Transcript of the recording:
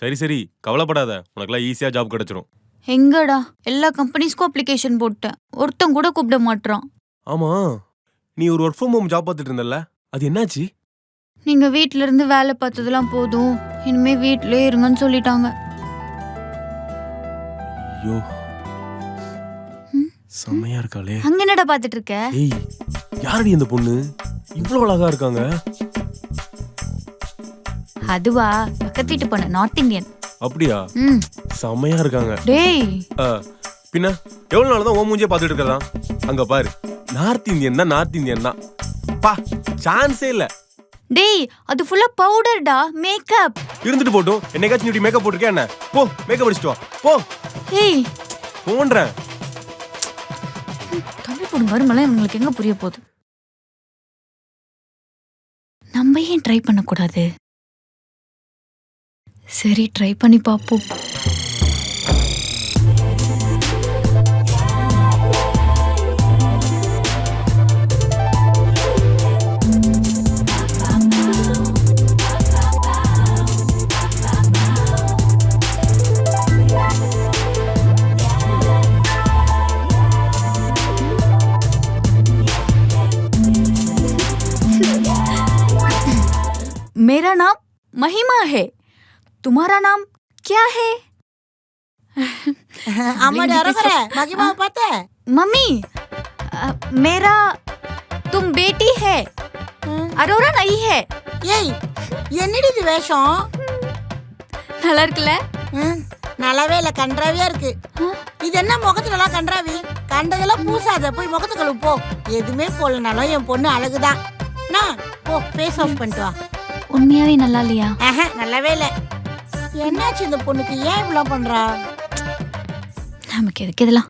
சரி சரி கவலைப்படாத, உனக்குலாம் ஈஸியா ஜாப் கிடைச்சிரும். எங்கடா எல்லா கம்பெனிஸ்க்கும் அப்ளிகேஷன் போட்டேன், ஒருத்தன் கூட கூப்பிட மாட்றான். ஆமா, நீ ஒரு ஒர்க் ஃப்ரம் ஹோம் ஜாப் பார்த்துட்டு இருந்தல்ல, அது என்னாச்சு? நீங்க வீட்ல இருந்து வேலை பார்த்ததெல்லாம் போதும், இனிமே வீட்லயே இருங்கன்னு சொல்லிட்டாங்க. ஐயோ, செம்மையா இருக்காளே. அங்க என்னடா பாத்துட்டு இருக்க? ஏய், யாரடி இந்த பொண்ணு இவ்வளவு அழகா இருக்காங்க? அதுவா, பக்கத்து வீட்டு பொண்ணு, நார்த் இந்தியன். அப்படியா? செம்மையா இருக்காங்க. டேய், பின்ன எவ்வளவு நாள் தான் ஓ மூஞ்சே பாத்துட்டு இருக்கறதா? அங்க பாரு, நார்த் இந்தியன் தான், நார்த் இந்தியன் தான். பா, சான்ஸே இல்ல. டேய், அது ஃபுல்லா பவுடர்டா, மேக்கப். இருந்துட்டு போட்டும், என்னைக்காச்சும் நீ மேக்கப் போட்டுருக்க என்ன? போ மேக்கப் அடிச்சிட்டு வா போ. ஏய், போன்றேன். தமிழ் பொண்ணு வருமல, இவங்களுக்கு எங்க புரிய போகுது? நம்ம ஏன் ட்ரை பண்ணக்கூடாது? சரி, ட்ரை பண்ணி பாப்போம். मेरा नाम महिमा है, तुम्हारा नाम क्या है? அம்மாடி அரசர மகிமாவை பார்த்த? मम्मी, मेरा तुम बेटी है, अरोरा नहीं है. ஏய், என்னடி இது வேஷம்? நல்லா இருக்குல்ல? நல்லாவே இல்ல, கன்றாவியா இருக்கு. இது என்ன முகத்துல எல்லாம் கன்றாவி? கண்டதெல்லாம் பூசாத, போய் முகத்து கழுவு போ. எதுவுமே போடலனாலும் என் பொண்ணு அழகுதான். போ, ஃபேஸ் ஆஃப் பண்ணிட்டு வா. உண்மையாவே நல்லா இல்லையா? நல்லாவே இல்ல. என்னாச்சு இந்த பொண்ணுக்கு, ஏன் இப்படிலாம் பண்றா? நமக்கு எதுக்கு இதெல்லாம்?